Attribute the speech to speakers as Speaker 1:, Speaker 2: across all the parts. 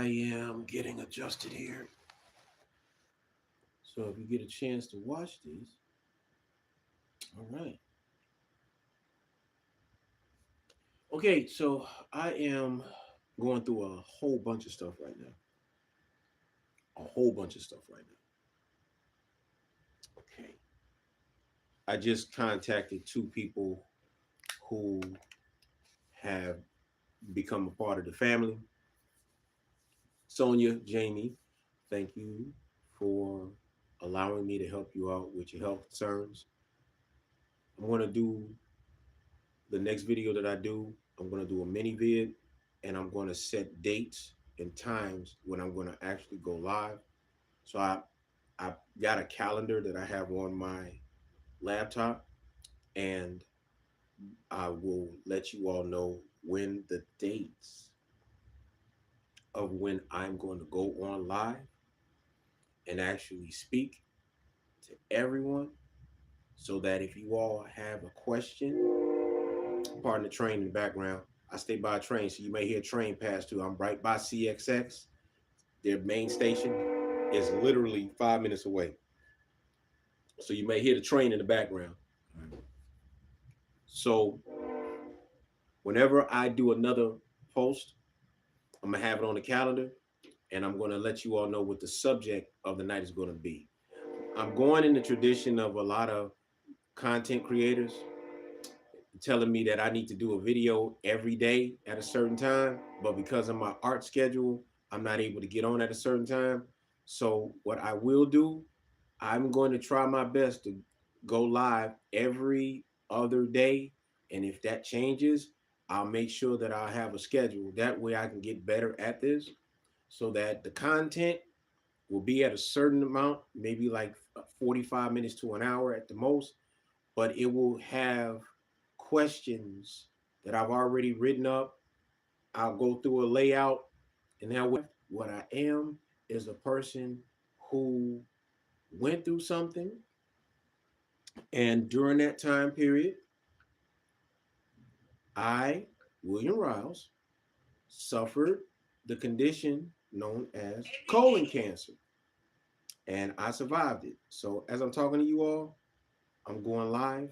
Speaker 1: am getting adjusted here. So if you get a chance to watch these, all right. Okay, so I am going through a whole bunch of stuff right now. A whole bunch of stuff right now. Okay. I just contacted two people who have become a part of the family. Sonia, Jamie, thank you for allowing me to help you out with your health concerns. I'm going to do the next video that I do. I'm going to do a mini vid and I'm going to set dates and times when I'm going to actually go live. So I got a calendar that I have on my laptop, and I will let you all know when the dates of when I'm going to go on live and actually speak to everyone, so that if you all have a question, pardon the train in the background, I stay by a train, so you may hear a train pass too. I'm right by CXX. Their main station is literally 5 minutes away. So you may hear the train in the background. So whenever I do another post, I'm gonna have it on the calendar and I'm gonna let you all know what the subject of the night is gonna be. I'm going in the tradition of a lot of content creators telling me that I need to do a video every day at a certain time, but because of my art schedule, I'm not able to get on at a certain time. So what I will do, I'm going to try my best to go live every other day. And if that changes, I'll make sure that I'll have a schedule. That way I can get better at this, so that the content will be at a certain amount, maybe like 45 minutes to an hour at the most, but it will have questions that I've already written up. I'll go through a layout, and now what I am is a person who went through something, and during that time period, I, William Riles, suffered the condition known as colon cancer, and I survived it. So as I'm talking to you all, I'm going live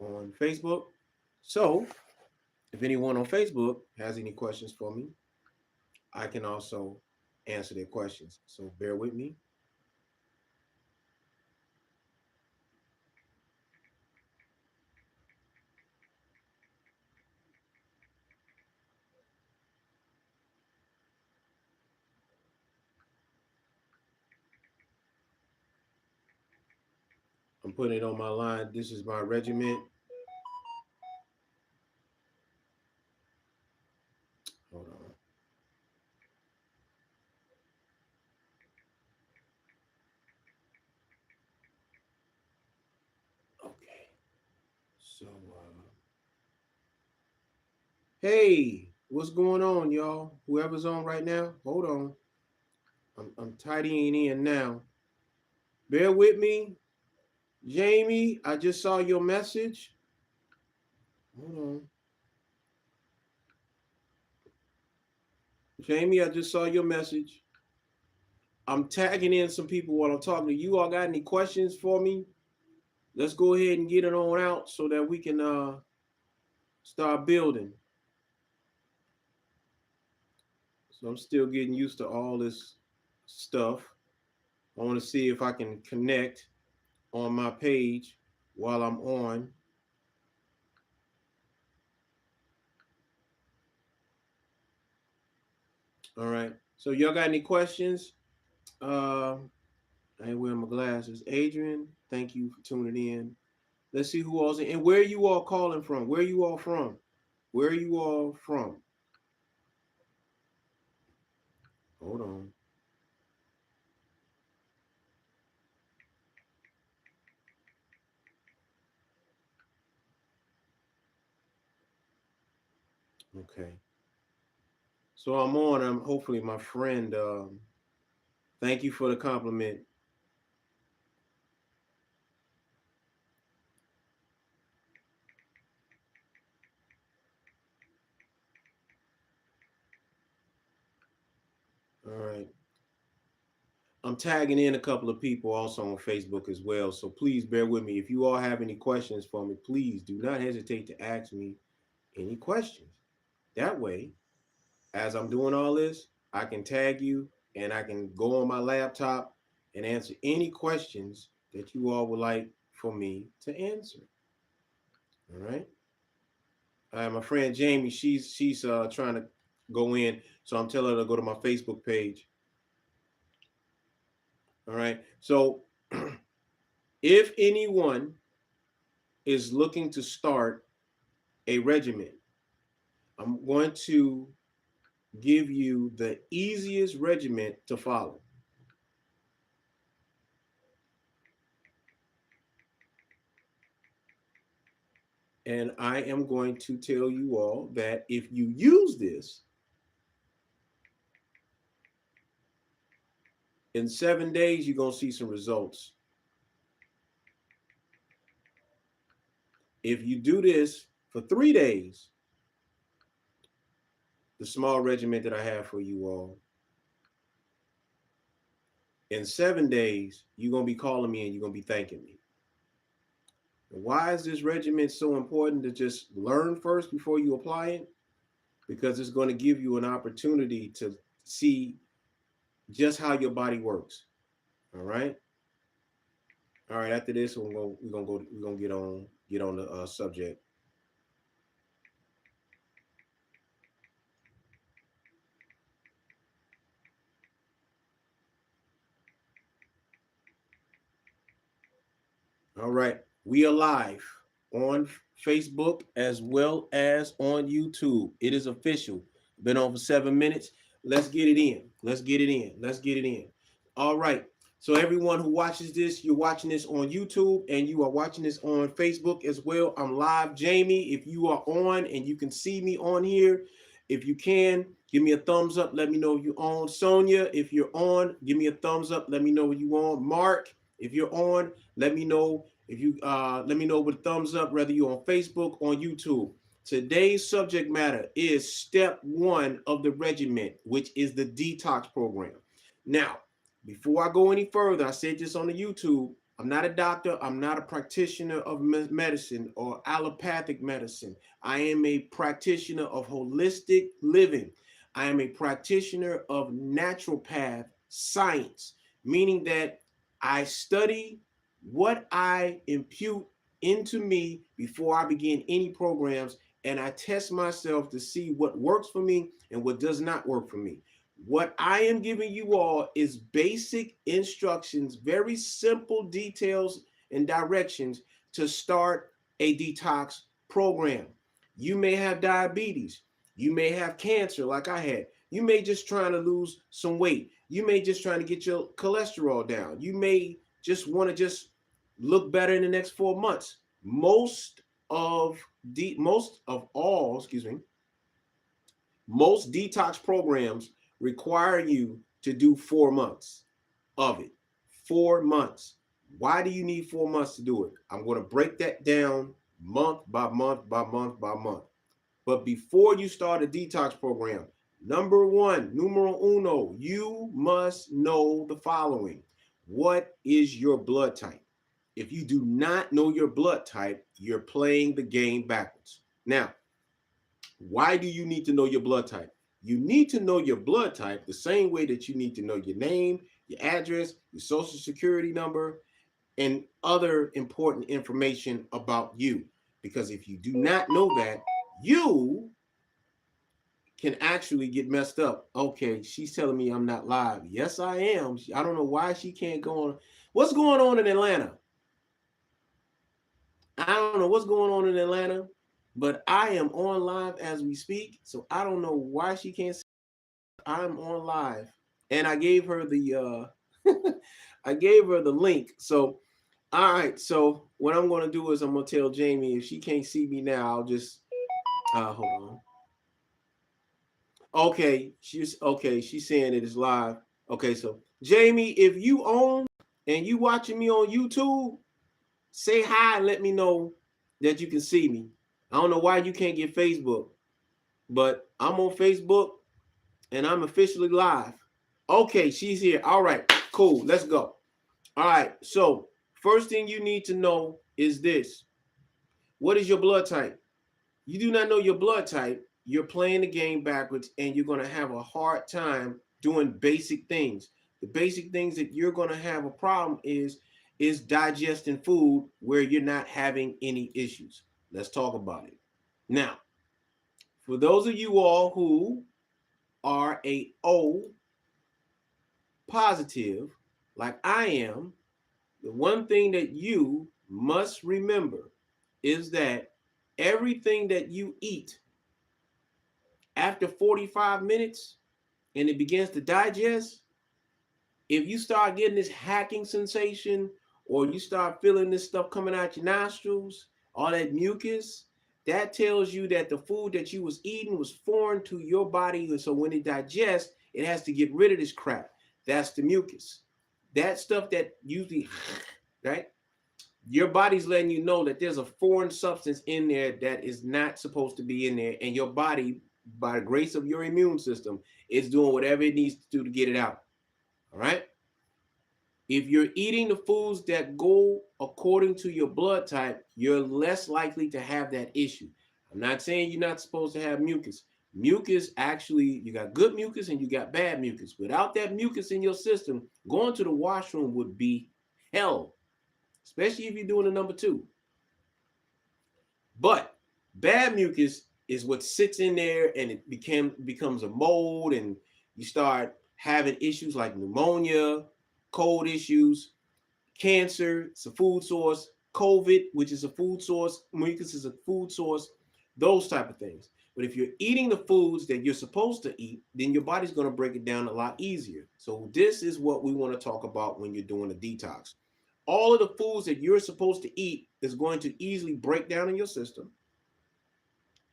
Speaker 1: on Facebook. So if anyone on Facebook has any questions for me, I can also answer their questions. So bear with me. I'm putting it on my line. This is my regiment. Hold on. Okay. So, hey, what's going on, y'all? Whoever's on right now, hold on. I'm tidying in now. Bear with me. Jamie, I just saw your message. Hold on. Jamie, I just saw your message. I'm tagging in some people while I'm talking to you. All got any questions for me? Let's go ahead and get it on out so that we can start building. So I'm still getting used to all this stuff. I want to see if I can connect on my page while I'm on. All right. So y'all got any questions? I ain't wearing my glasses. Adrian, thank you for tuning in. Let's see who all's in. And where are you all calling from? Where are you all from? Where are you all from? Hold on. Okay. So I'm on. I'm hopefully my friend. Thank you for the compliment. All right. I'm tagging in a couple of people also on Facebook as well. So please bear with me. If you all have any questions for me, please do not hesitate to ask me any questions. That way, as I'm doing all this, I can tag you and I can go on my laptop and answer any questions that you all would like for me to answer. All right. My friend Jamie, she's trying to go in, so I'm telling her to go to my Facebook page. All right. So if anyone is looking to start a regiment, I'm going to give you the easiest regiment to follow. And I am going to tell you all that if you use this, in 7 days, you're going to see some results. If you do this for 3 days, the small regiment that I have for you all, in 7 days, you're going to be calling me and you're going to be thanking me. Why is this regiment so important to just learn first before you apply it? Because it's going to give you an opportunity to see just how your body works. All right. All right. After this, we're gonna get on the subject. All right. We are live on Facebook as well as on YouTube. It is official. Been on for 7 minutes. Let's get it in. Let's get it in. Let's get it in. All right. So everyone who watches this, you're watching this on YouTube and you are watching this on Facebook as well. I'm live, Jamie. If you are on and you can see me on here, if you can, give me a thumbs up. Let me know you're on. Sonia, if you're on, give me a thumbs up. Let me know you're on. Mark, if you're on, let me know if you let me know with a thumbs up, whether you're on Facebook or on YouTube. Today's subject matter is step one of the regiment, which is the detox program. Now, before I go any further, I said this on the YouTube. I'm not a doctor. I'm not a practitioner of medicine or allopathic medicine. I am a practitioner of holistic living. I am a practitioner of naturopath science, meaning that I study what I impute into me before I begin any programs, and I test myself to see what works for me and what does not work for me. What I am giving you all is basic instructions, very simple details and directions to start a detox program. You may have diabetes. You may have cancer like I had. You may just trying to lose some weight. You may just trying to get your cholesterol down. You may just want to just look better in the next 4 months. Most of all, excuse me, most detox programs require you to do 4 months of it. 4 months. Why do you need 4 months to do it? I'm going to break that down month by month by month by month. But before you start a detox program, number one, numero uno, you must know the following. What is your blood type? If you do not know your blood type, you're playing the game backwards. Now, why do you need to know your blood type? You need to know your blood type the same way that you need to know your name, your address, your social security number, and other important information about you. Because if you do not know that, you can actually get messed up. Okay, she's telling me I'm not live. Yes, I am. I don't know why she can't go on. What's going on in Atlanta? I don't know what's going on in Atlanta, but I am on live as we speak. So I don't know why she can't see. I'm on live. And I gave her the I gave her the link. So all right. So what I'm gonna do is I'm gonna tell Jamie if she can't see me now, I'll just hold on. Okay, she's saying it is live. Okay, so Jamie, if you own and you watching me on YouTube, say hi and let me know that you can see me. I don't know why you can't get Facebook, but I'm on Facebook and I'm officially live. Okay, she's here. All right, cool. Let's go. All right. So first thing you need to know is this. What is your blood type? You do not know your blood type, you're playing the game backwards and you're going to have a hard time doing basic things. The basic things that you're going to have a problem is digesting food where you're not having any issues. Let's talk about it. Now, for those of you all who are a O positive like I am, the one thing that you must remember is that everything that you eat after 45 minutes and it begins to digest, if you start getting this hacking sensation or you start feeling this stuff coming out your nostrils, all that mucus, that tells you that the food that you was eating was foreign to your body. And so when it digests, it has to get rid of this crap. That's the mucus. That stuff that usually, right? Your body's letting you know that there's a foreign substance in there that is not supposed to be in there. And your body, by the grace of your immune system, is doing whatever it needs to do to get it out. All right. If you're eating the foods that go according to your blood type, you're less likely to have that issue. I'm not saying you're not supposed to have mucus. Mucus, actually, you got good mucus and you got bad mucus. Without that mucus in your system, going to the washroom would be hell, especially if you're doing a number two. But bad mucus is what sits in there and it becomes a mold, and you start having issues like pneumonia, cold issues, cancer. It's a food source. COVID, which is a food source. Mucus is a food source. Those type of things. But if you're eating the foods that you're supposed to eat, then your body's going to break it down a lot easier. So this is what we want to talk about when you're doing a detox. All of the foods that you're supposed to eat is going to easily break down in your system.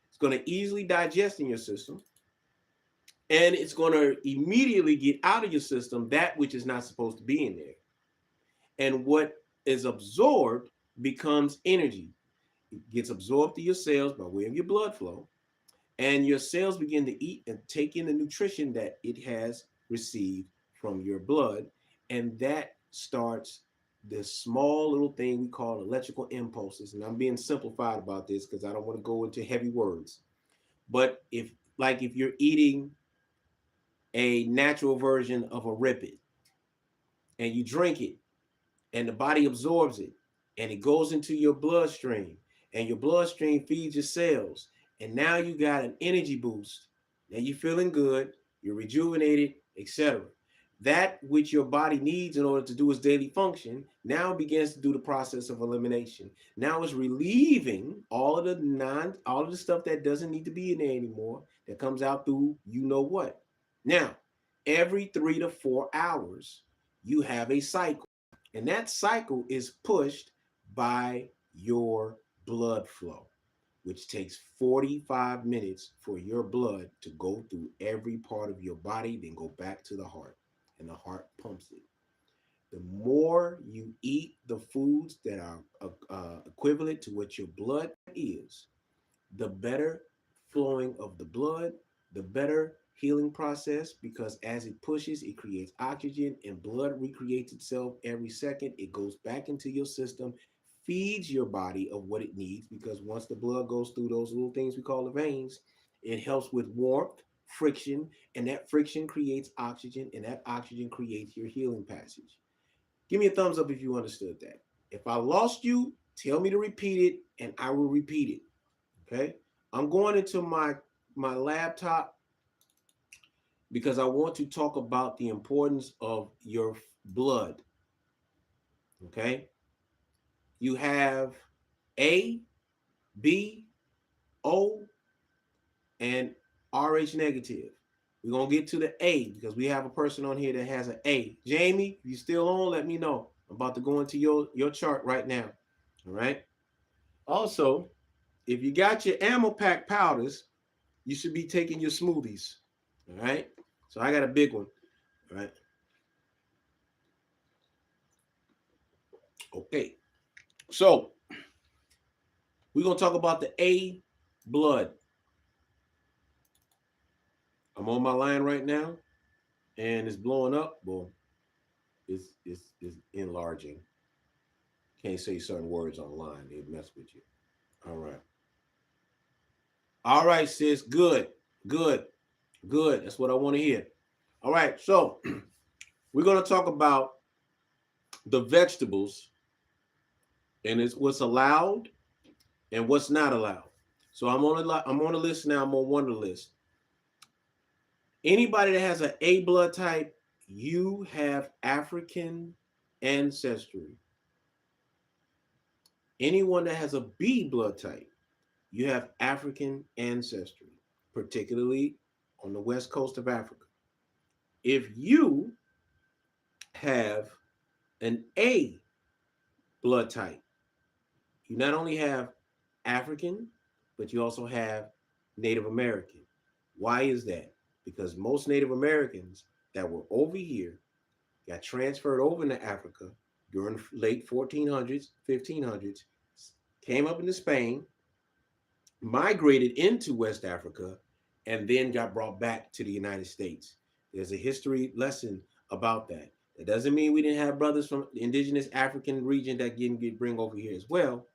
Speaker 1: It's going to easily digest in your system. And it's going to immediately get out of your system that which is not supposed to be in there. And what is absorbed becomes energy. It gets absorbed to your cells by way of your blood flow. And your cells begin to eat and take in the nutrition that it has received from your blood. And that starts this small little thing we call electrical impulses. And I'm being simplified about this because I don't want to go into heavy words. But if you're eating a natural version of a ripid and you drink it and the body absorbs it and it goes into your bloodstream and your bloodstream feeds your cells, and now you got an energy boost. Now you're feeling good, you're rejuvenated, etc. That which your body needs in order to do its daily function now begins to do the process of elimination. Now it's relieving all of the stuff that doesn't need to be in there anymore, that comes out through you know what. Now, every 3 to 4 hours, you have a cycle. And that cycle is pushed by your blood flow, which takes 45 minutes for your blood to go through every part of your body, then go back to the heart, and the heart pumps it. The more you eat the foods that are equivalent to what your blood is, the better flowing of the blood, the better healing process, because as it pushes, it creates oxygen and blood recreates itself every second. It goes back into your system, feeds your body of what it needs, because once the blood goes through those little things we call the veins, it helps with warmth, friction, and that friction creates oxygen, and that oxygen creates your healing passage. Give me a thumbs up if you understood that. If I lost you, tell me to repeat it and I will repeat it. Okay, I'm going into my laptop because I want to talk about the importance of your blood. Okay, you have A, B, O, and RH negative. We're gonna get to the A because we have a person on here that has an A. Jamie, if you still on, let me know. I'm about to go into your chart right now. All right. Also, if you got your ammo pack powders, you should be taking your smoothies. All right. So I got a big one. All right. Okay. So we're going to talk about the A blood. I'm on my line right now. and it's blowing up. Well, it's enlarging. Can't say certain words online. They mess with you. All right. All right, sis. Good. Good. Good. That's what I want to hear. All right. So we're gonna talk about the vegetables and it's what's allowed and what's not allowed. So I'm on the list now. I'm on one of the list. Anybody that has an A blood type, you have African ancestry. Anyone that has a B blood type, you have African ancestry, particularly on the west coast of Africa. If you have an A blood type, you not only have African, but you also have Native American. Why is that? Because most Native Americans that were over here got transferred over into Africa during the late 1400s, 1500s, came up into Spain, migrated into West Africa, and then got brought back to the United States. There's a history lesson about that. That doesn't mean we didn't have brothers from the indigenous African region that didn't get bring over here as well.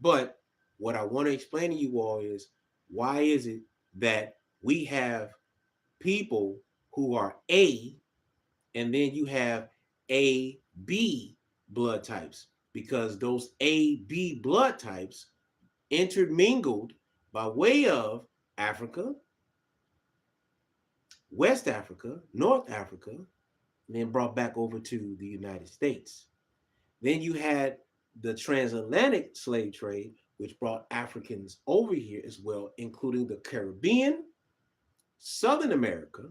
Speaker 1: But what I want to explain to you all is why is it that we have people who are A and then you have A B blood types because those A B blood types intermingled by way of Africa, West Africa, North Africa, and then brought back over to the United States. Then you had the transatlantic slave trade, which brought Africans over here as well, including the Caribbean, Southern America,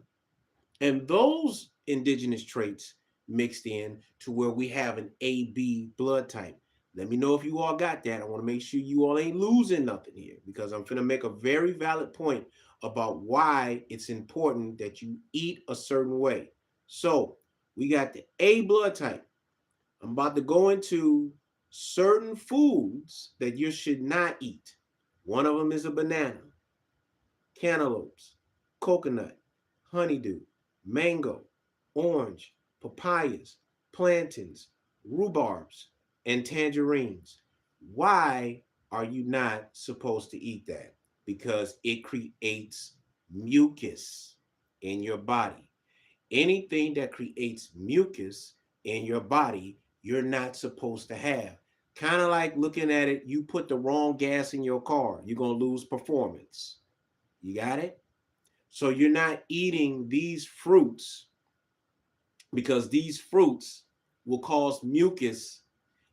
Speaker 1: and those indigenous traits mixed in to where we have an AB blood type. Let me know if you all got that. I want to make sure you all ain't losing nothing here because I'm going to make a very valid point about why it's important that you eat a certain way. So we got the A blood type. I'm about to go into certain foods that you should not eat. One of them is a banana, cantaloupes, coconut, honeydew, mango, orange, papayas, plantains, rhubarbs, and tangerines. Why are you not supposed to eat that? Because it creates mucus in your body. Anything that creates mucus in your body, you're not supposed to have. Kind of like looking at it, you put the wrong gas in your car, you're going to lose performance. You got it? So you're not eating these fruits because these fruits will cause mucus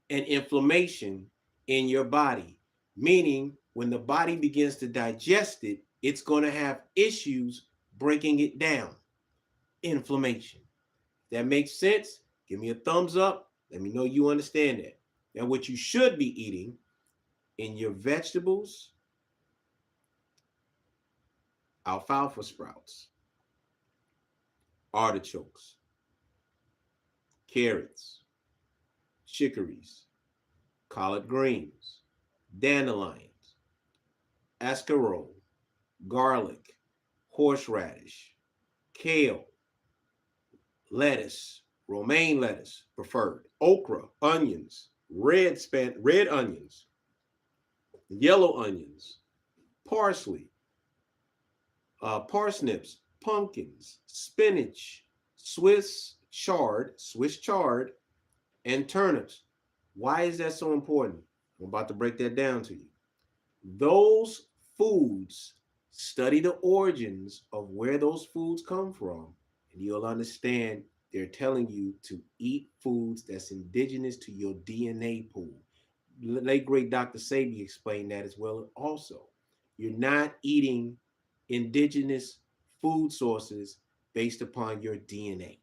Speaker 1: and inflammation in your body. Meaning, when the body begins to digest it, it's going to have issues breaking it down. Inflammation. That makes sense? Give me a thumbs up. Let me know you understand that. Now, what you should be eating in your vegetables, alfalfa sprouts, artichokes, carrots, chicories, collard greens, dandelions, escarole, garlic, horseradish, kale, lettuce, romaine lettuce preferred, okra, onions, red onions, yellow onions, parsley, parsnips, pumpkins, spinach, Swiss chard, and turnips. Why is that so important? I'm about to break that down to you. Those foods, study the origins of where those foods come from, and you'll understand they're telling you to eat foods that's indigenous to your DNA pool. Late great Dr. Sabi explained that as well. Also, you're not eating indigenous food sources based upon your DNA.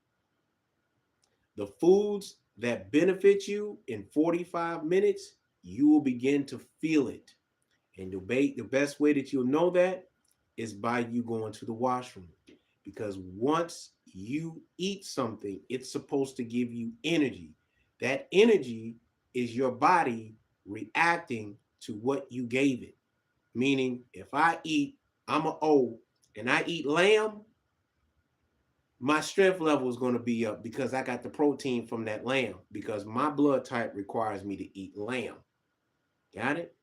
Speaker 1: The foods that benefit you in 45 minutes, you will begin to feel it. And the best way that you'll know that is by you going to the washroom. Because once you eat something, it's supposed to give you energy. That energy is your body reacting to what you gave it. Meaning, if I eat, I'm a O, and I eat lamb, my strength level is going to be up because I got the protein from that lamb because my blood type requires me to eat lamb. Got it?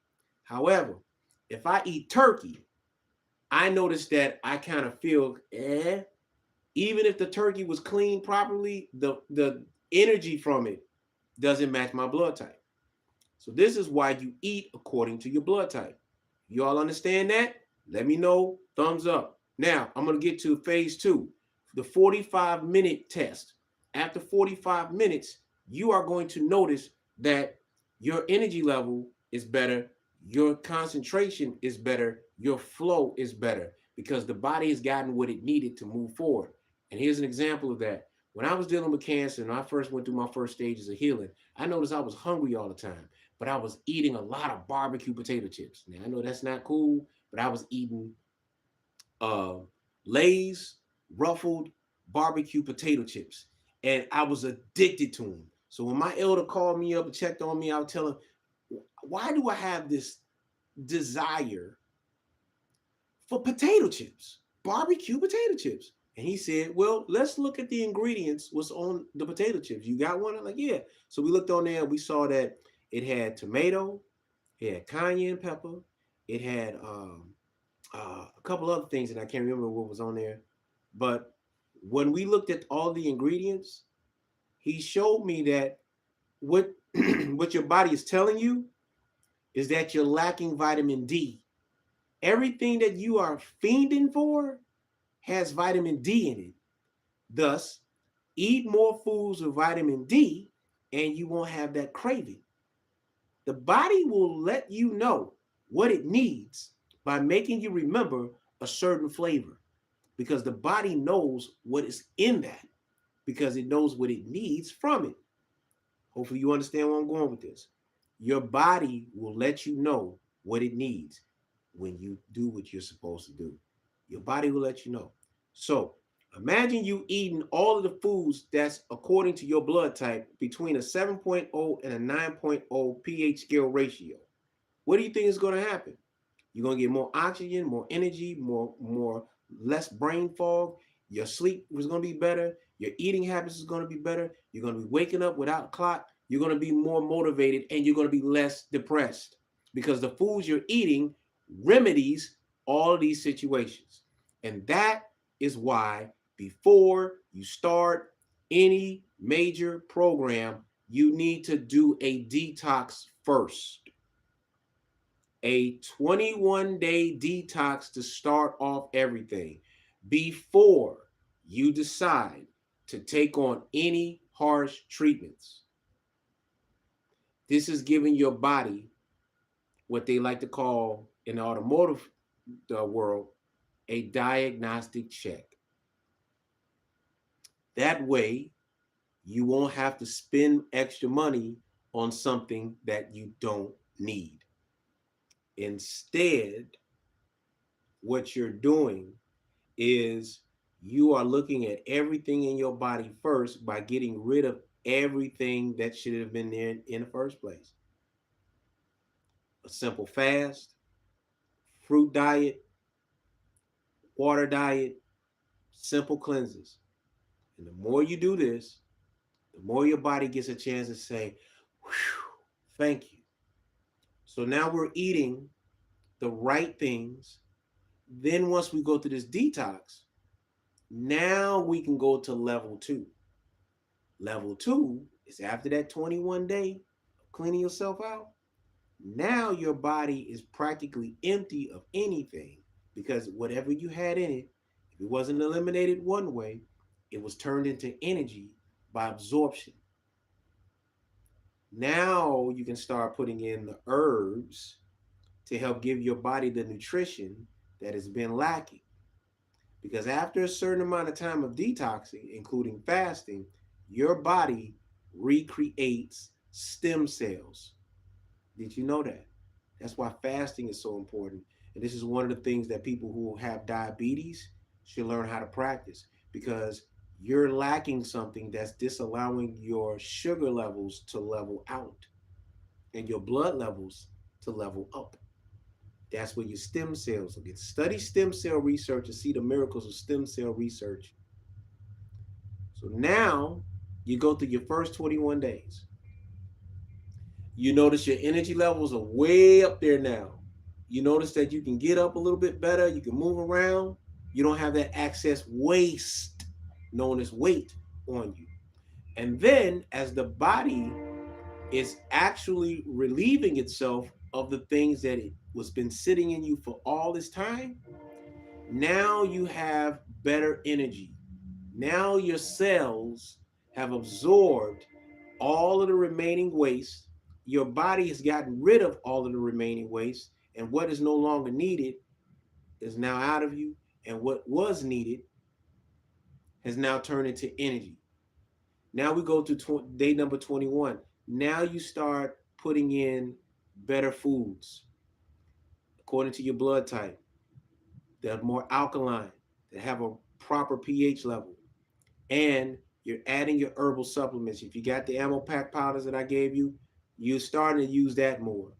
Speaker 1: However, if I eat turkey, I notice that I kind of feel even if the turkey was cleaned properly, the energy from it doesn't match my blood type. So this is why you eat according to your blood type. You all understand that? Let me know. Thumbs up. Now, I'm going to get to phase two, the 45-minute test. After 45 minutes, you are going to notice that your energy level is better, your concentration is better, your flow is better because the body has gotten what it needed to move forward. And here's an example of that. When I was dealing with cancer and I first went through my first stages of healing, I noticed I was hungry all the time, but I was eating a lot of barbecue potato chips. Now, I know that's not cool, but I was eating uh, Lay's ruffled barbecue potato chips, and I was addicted to them. So when my elder called me up and checked on me, I would tell him, "Why do I have this desire for potato chips, barbecue potato chips?" And he said, "Well, let's look at the ingredients. What's on the potato chips? You got one?" I'm like, "Yeah." So we looked on there. And we saw that it had tomato, it had cayenne pepper, it had a couple other things, and I can't remember what was on there. But when we looked at all the ingredients, he showed me that what what your body is telling you is that you're lacking vitamin D. Everything that you are fiending for has vitamin D in it. Thus, eat more foods with vitamin D and you won't have that craving. The body will let you know what it needs by making you remember a certain flavor because the body knows what is in that because it knows what it needs from it. Hopefully, you understand where I'm going with this. Your body will let you know what it needs when you do what you're supposed to do. Your body will let you know. So, imagine you eating all of the foods that's according to your blood type between a 7.0 and a 9.0 pH scale ratio. What do you think is going to happen? You're going to get more oxygen, more energy, more less brain fog. Your sleep is going to be better. Your eating habits is going to be better. You're going to be waking up without a clock. You're going to be more motivated and you're going to be less depressed because the foods you're eating remedies all of these situations. And that is why before you start any major program, you need to do a detox first, a 21-day detox to start off everything before you decide to take on any harsh treatments. This is giving your body what they like to call in the automotive world a diagnostic check. That way, you won't have to spend extra money on something that you don't need. Instead, what you're doing is you are looking at everything in your body first by getting rid of everything that should have been there in the first place. A simple fast, fruit diet, water diet, simple cleanses. And the more you do this, the more your body gets a chance to say, thank you. So now we're eating the right things. Then once we go through this detox, now we can go to level two. Level two is after that 21-day of cleaning yourself out. Now your body is practically empty of anything because whatever you had in it, if it wasn't eliminated one way, it was turned into energy by absorption. Now you can start putting in the herbs to help give your body the nutrition that has been lacking. Because after a certain amount of time of detoxing, including fasting, your body recreates stem cells. Did you know that? That's why fasting is so important. And this is one of the things that people who have diabetes should learn how to practice because you're lacking something that's disallowing your sugar levels to level out and your blood levels to level up. That's where your stem cells will get. Study stem cell research and see the miracles of stem cell research So now you go through your first 21 days. You notice your energy levels are way up there now. You notice that you can get up a little bit better, you can move around. You don't have that excess waste known as weight on you. And then as the body is actually relieving itself of the things that it was been sitting in you for all this time, now you have better energy. Now your cells have absorbed all of the remaining waste. Your body has gotten rid of all of the remaining waste, and what is no longer needed is now out of you, and what was needed has now turned into energy. Now we go to day number 21. Now you start putting in better foods according to your blood type. They're more alkaline, that have a proper pH level. And you're adding your herbal supplements. If you got the ammo pack powders that I gave you, you're starting to use that more.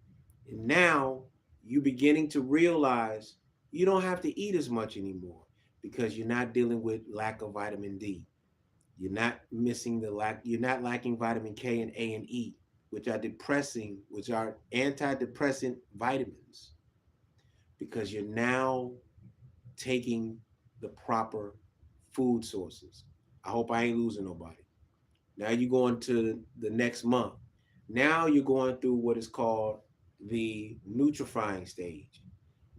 Speaker 1: And now you're beginning to realize you don't have to eat as much anymore because you're not dealing with lack of vitamin D. You're not missing the lack, you're not lacking vitamin K and A and E, which are depressing, which are antidepressant vitamins, because you're now taking the proper food sources. I hope I ain't losing nobody. Now you're going to the next month. Now you're going through what is called the nutrifying stage.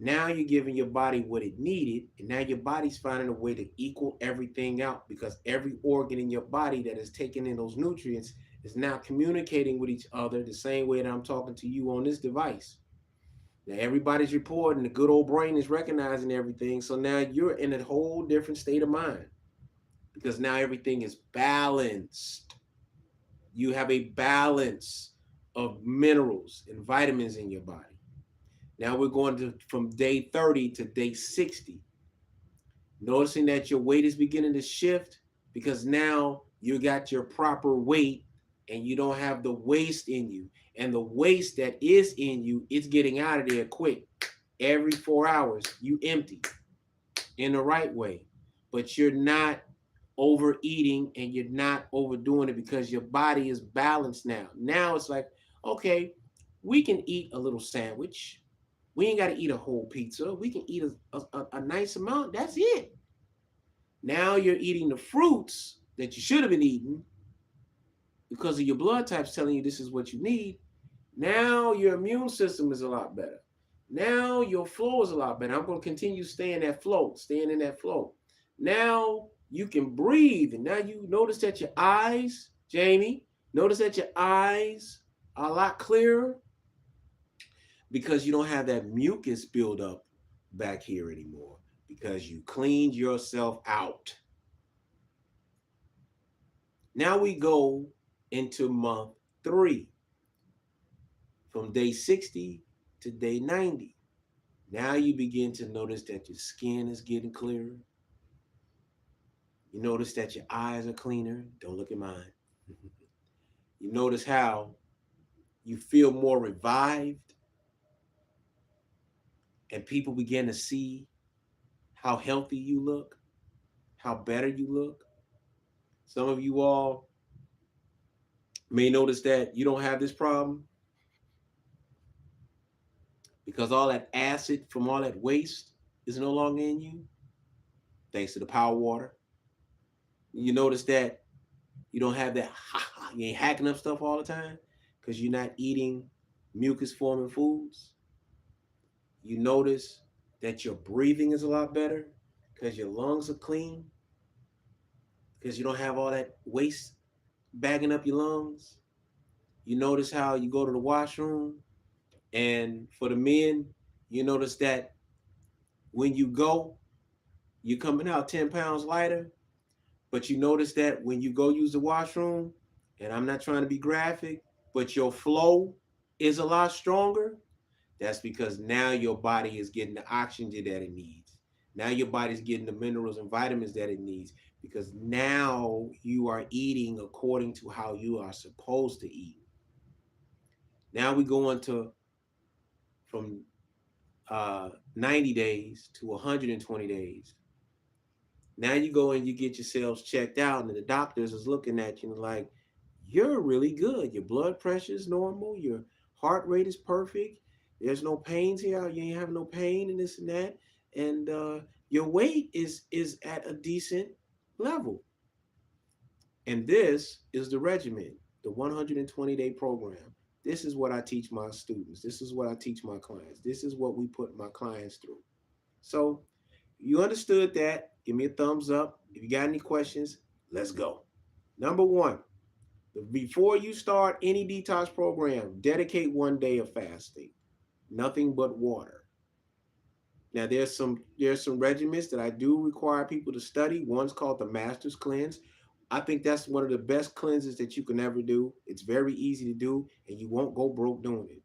Speaker 1: Now you're giving your body what it needed, and now your body's finding a way to equal everything out because every organ in your body that is taking in those nutrients is now communicating with each other the same way that I'm talking to you on this device. Now everybody's reporting, the good old brain is recognizing everything. So now you're in a whole different state of mind because now everything is balanced. You have a balance of minerals and vitamins in your body. Now we're going to from day 30 to day 60. Noticing that your weight is beginning to shift because now you got your proper weight and you don't have the waste in you. And the waste that is in you, it's getting out of there quick. Every 4 hours, you empty in the right way. But you're not overeating and you're not overdoing it because your body is balanced now. Now it's like, okay, we can eat a little sandwich. We ain't got to eat a whole pizza. We can eat a nice amount. That's it. Now you're eating the fruits that you should have been eating because of your blood types telling you this is what you need. Now your immune system is a lot better. Now your flow is a lot better. I'm going to continue staying staying in that flow. Now you can breathe. And now you notice that your eyes, Jamie, notice that your eyes are a lot clearer because you don't have that mucus build up back here anymore because you cleaned yourself out. Now we go into month 3 from day 60 to day 90. Now you begin to notice that your skin is getting clearer. You notice that your eyes are cleaner. Don't look at mine. You notice how you feel more revived, and people begin to see how healthy you look, how better you look. Some of you all may notice that you don't have this problem because all that acid from all that waste is no longer in you, thanks to the power water. You notice that you don't have that, you ain't hacking up stuff all the time because you're not eating mucus forming foods. You notice that your breathing is a lot better because your lungs are clean, because you don't have all that waste bagging up your lungs. You notice how you go to the washroom, and for the men, you notice that when you go, you're coming out 10 pounds lighter. But you notice that when you go use the washroom, and I'm not trying to be graphic, but your flow is a lot stronger. That's because now your body is getting the oxygen that it needs. Now your body's getting the minerals and vitamins that it needs because now you are eating according to how you are supposed to eat. Now we go into from 90 days to 120 days. Now you go and you get yourselves checked out, and the doctors is looking at you and like, you're really good. Your blood pressure is normal. Your heart rate is perfect. There's no pains here. You ain't having no pain and this and that. And your weight is at a decent level. And this is the regimen, the 120-day program. This is what I teach my students. This is what I teach my clients. This is what we put my clients through. So you understood that. Give me a thumbs up. If you got any questions, let's go. Number one, before you start any detox program, dedicate 1 day of fasting. Nothing but water. Now there's some regimens that I do require people to study. One's called the Master's Cleanse. I think that's one of the best cleanses that you can ever do. It's very easy to do, and you won't go broke doing it.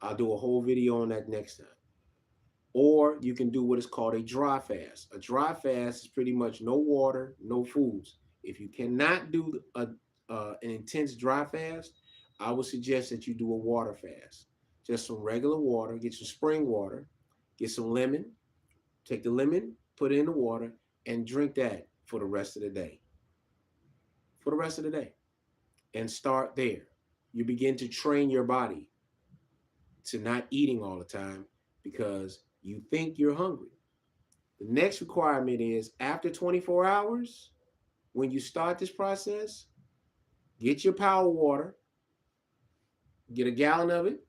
Speaker 1: I'll do a whole video on that next time. Or you can do what is called a dry fast. A dry fast is pretty much no water, no foods. If you cannot do an intense dry fast, I would suggest that you do a water fast. Just some regular water, get some spring water, get some lemon, take the lemon, put it in the water, and drink that for the rest of the day. For the rest of the day. And start there. You begin to train your body to not eating all the time because you think you're hungry. The next requirement is after 24 hours, when you start this process, get your power water, get a gallon of it,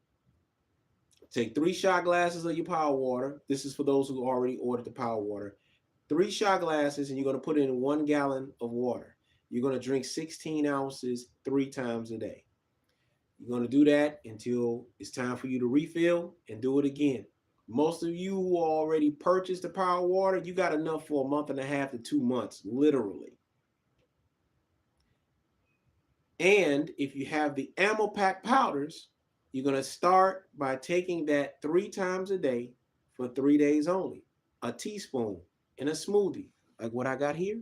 Speaker 1: take 3 shot glasses of your power water. This is for those who already ordered the power water. 3 shot glasses, and you're going to put in 1 gallon of water. You're going to drink 16 ounces 3 times a day. You're going to do that until it's time for you to refill and do it again. Most of you who already purchased the power water, you got enough for a month and a half to 2 months, literally. And if you have the ammo pack powders, you're going to start by taking that 3 times a day for 3 days only. A teaspoon in a smoothie, like what I got here.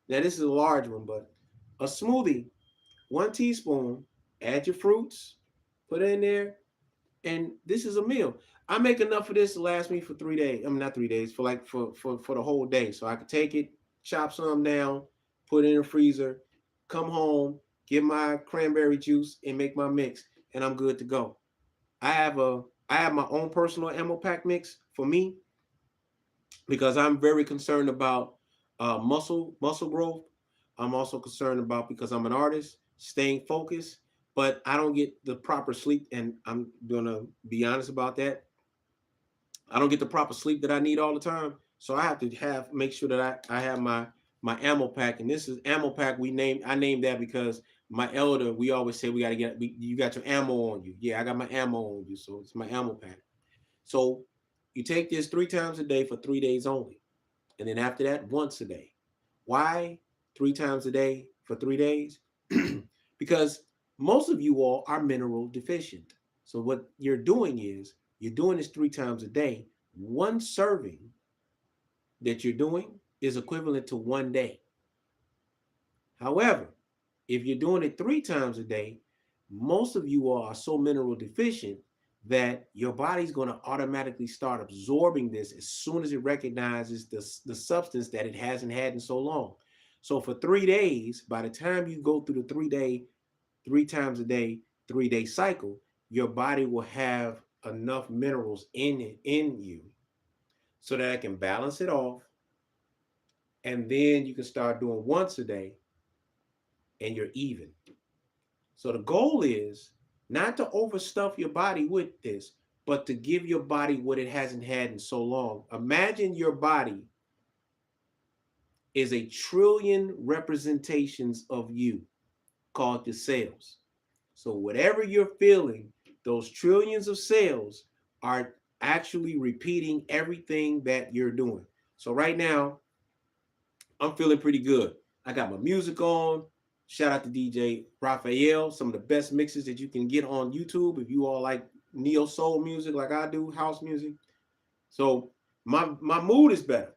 Speaker 1: Now, this is a large one, but a smoothie, 1 teaspoon, add your fruits, put it in there, and this is a meal. I make enough of this to last me for 3 days. I mean, not 3 days, for like for the whole day. So I could take it, chop some down, put it in the freezer, come home, get my cranberry juice, and make my mix, and I'm good to go. I have my own personal ammo pack mix for me because I'm very concerned about muscle growth. I'm also concerned about, because I'm an artist, staying focused, but I don't get the proper sleep, and I'm gonna be honest about that. I don't get the proper sleep that I need all the time, so I have to make sure that I have my ammo pack, and this is ammo pack. I named that because my elder, we always say we got to you got your ammo on you. Yeah, I got my ammo on you, so it's my ammo pack. So you take this 3 times a day for 3 days only. And then after that, once a day. Why 3 times a day for 3 days? Because most of you all are mineral deficient. So what you're doing this 3 times a day. One serving that you're doing is equivalent to 1 day. However, if you're doing it 3 times a day, most of you all are so mineral deficient that your body's going to automatically start absorbing this as soon as it recognizes the substance that it hasn't had in so long. So for 3 days, by the time you go through the 3 day, 3 times a day, 3 day cycle, your body will have enough minerals in you so that it can balance it off. And then you can start doing once a day and you're even. So the goal is not to overstuff your body with this, but to give your body what it hasn't had in so long. Imagine your body is a trillion representations of you, called the cells. So whatever you're feeling, those trillions of cells are actually repeating everything that you're doing. So right now, I'm feeling pretty good. I got my music on. Shout out to DJ Raphael. Some of the best mixes that you can get on YouTube if you all like neo soul music like I do, house music. So my mood is better.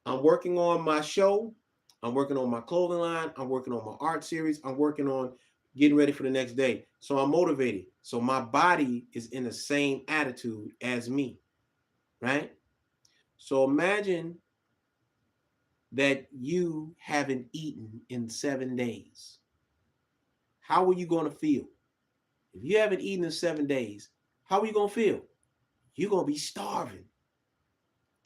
Speaker 1: I'm working on my show. I'm working on my clothing line. I'm working on my art series. I'm working on getting ready for the next day. So I'm motivated. So my body is in the same attitude as me, right? So imagine that you haven't eaten in 7 days. How are you going to feel? If you haven't eaten in 7 days, how are you going to feel? You're going to be starving.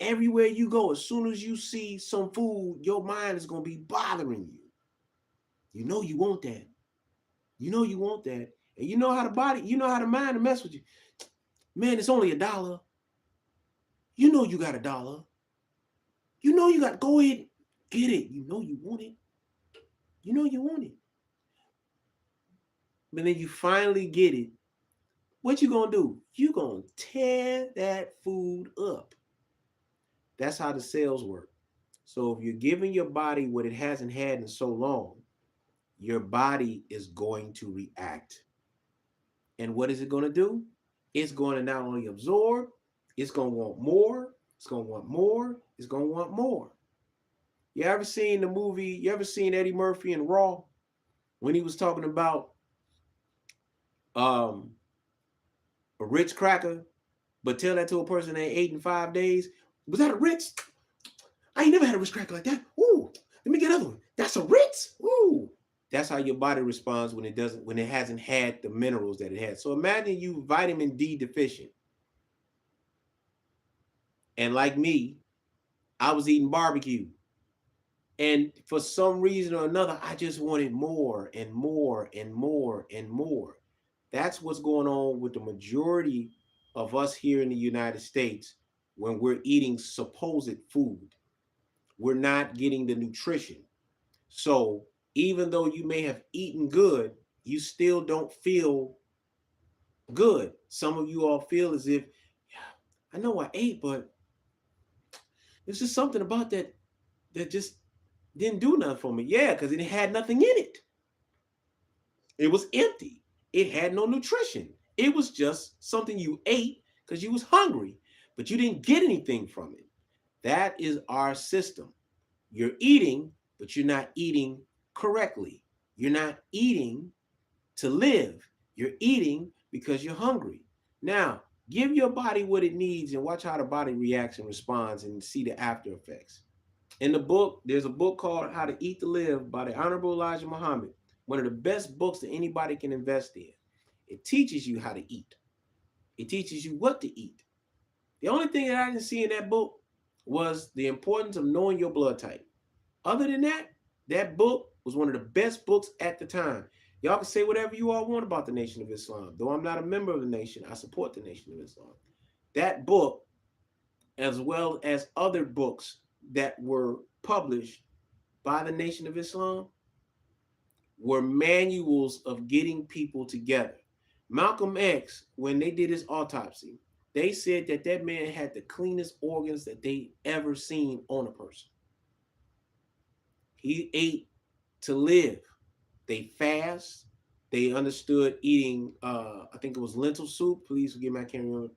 Speaker 1: Everywhere you go, as soon as you see some food, your mind is going to be bothering you. You know you want that. You know you want that. And you know how the body, you know how the mind to mess with you. Man, it's only $1. You know you got $1. You know you got, go ahead, get it. You know you want it. You know you want it. But then you finally get it. What you gonna do? You gonna tear that food up. That's how the cells work. So if you're giving your body what it hasn't had in so long, your body is going to react. And what is it going to do? It's going to not only absorb, it's going to want more, it's going to want more, it's going to want more. You ever seen the movie, you ever seen Eddie Murphy in Raw when he was talking about um, a Ritz cracker, but tell that to a person they ate in 5 days? Was that a Ritz? I ain't never had a Ritz cracker like that. Ooh, let me get another one. That's a Ritz? Ooh. That's how your body responds when it hasn't had the minerals that it has. So imagine you vitamin D deficient. And like me, I was eating barbecue. And for some reason or another, I just wanted more and more and more and more. That's what's going on with the majority of us here in the United States when we're eating supposed food. We're not getting the nutrition. So even though you may have eaten good, you still don't feel good. Some of you all feel as if, yeah, I know I ate, but there's just something about that just didn't do nothing for me. Yeah, because it had nothing in it. It was empty. It had no nutrition. It was just something you ate because you was hungry, but you didn't get anything from it. That is our system. You're eating, but you're not eating correctly. You're not eating to live. You're eating because you're hungry. Now, give your body what it needs and watch how the body reacts and responds and see the after effects. In the book, there's a book called How to Eat to Live by the Honorable Elijah Muhammad, one of the best books that anybody can invest in. It teaches you how to eat. It teaches you what to eat. The only thing that I didn't see in that book was the importance of knowing your blood type. Other than that, that book was one of the best books at the time. Y'all can say whatever you all want about the Nation of Islam. Though I'm not a member of the nation, I support the Nation of Islam. That book, as well as other books that were published by the Nation of Islam, were manuals of getting people together. Malcolm X, when they did his autopsy, they said that that man had the cleanest organs that they ever seen on a person. He ate to live. They fast. They understood eating, I think it was lentil soup. Please forgive me, I can't remember.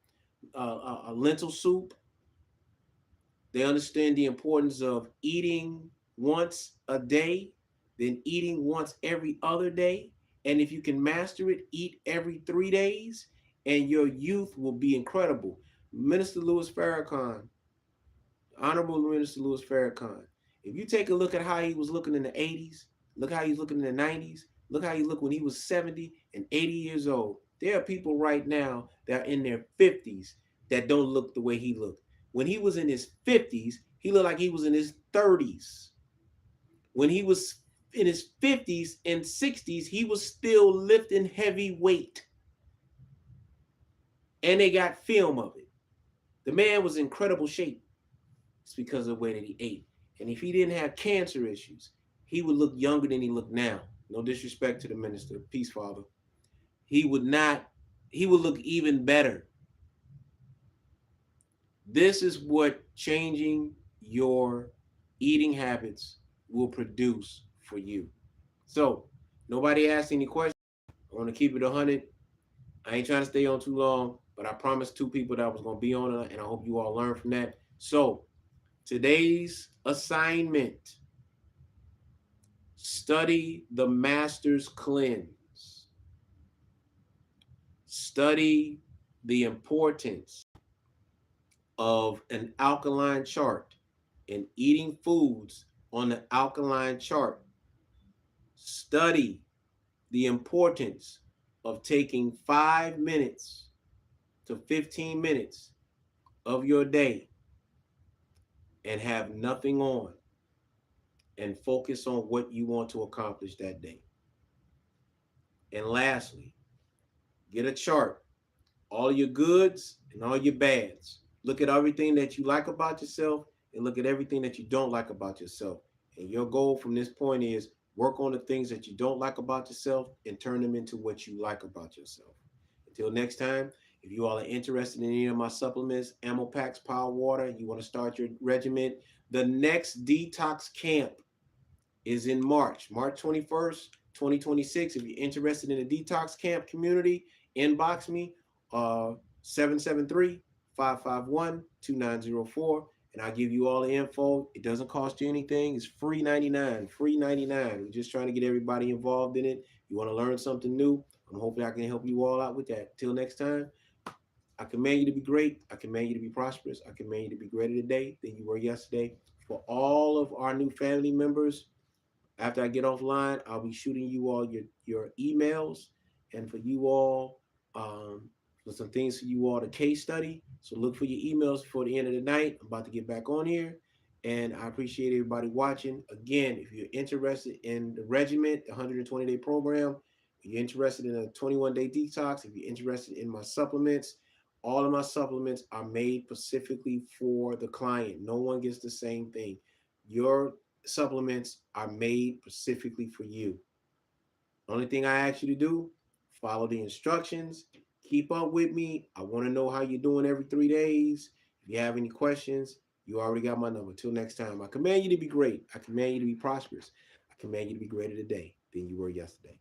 Speaker 1: A lentil soup. They understand the importance of eating once a day, then eating once every other day. And if you can master it, eat every 3 days, and your youth will be incredible. Minister Louis Farrakhan, Honorable Minister Louis Farrakhan, if you take a look at how he was looking in the 80s, look how he's looking in the 90s, look how he looked when he was 70 and 80 years old. There are people right now that are in their 50s that don't look the way he looked. When he was in his 50s, he looked like he was in his 30s. When he was in his 50s and 60s, he was still lifting heavy weight. And they got film of it. The man was in incredible shape. It's because of the way that he ate. And if he didn't have cancer issues, he would look younger than he looked now. No disrespect to the minister. Peace, Father. He would not, he would look even better. This is what changing your eating habits will produce for you. So, nobody asked any questions. I want to keep it 100. I ain't trying to stay on too long, but I promised 2 people that I was going to be on it, and I hope you all learn from that. So, today's assignment: study the Master's Cleanse. Study the importance of an alkaline chart and eating foods on the alkaline chart. Study the importance of taking 5 minutes to 15 minutes of your day and have nothing on and focus on what you want to accomplish that day. And lastly, get a chart, all your goods and all your bads. Look at everything that you like about yourself and look at everything that you don't like about yourself. And your goal from this point is work on the things that you don't like about yourself and turn them into what you like about yourself. Until next time, if you all are interested in any of my supplements, Ammo Packs, Power Water, you want to start your regiment, the next detox camp is in March 21st, 2026. If you're interested in the detox camp community, inbox me, 773-551-2904, and I'll give you all the info. It doesn't cost you anything. It's free 99, free 99. We're just trying to get everybody involved in it. You want to learn something new? Hopefully I can help you all out with that. Till next time, I command you to be great. I command you to be prosperous. I command you to be greater today than you were yesterday. For all of our new family members, after I get offline, I'll be shooting you all your emails, and for you all, for some things for you all to case study. So look for your emails before the end of the night. I'm about to get back on here, and I appreciate everybody watching. Again, if you're interested in the regiment, the 120-day program, if you're interested in a 21-day detox, if you're interested in my supplements, all of my supplements are made specifically for the client. No one gets the same thing. Your supplements are made specifically for you. The only thing I ask you to do, follow the instructions, keep up with me. I want to know how you're doing every 3 days. If you have any questions, you already got my number. Till next time, I command you to be great. I command you to be prosperous. I command you to be greater today than you were yesterday.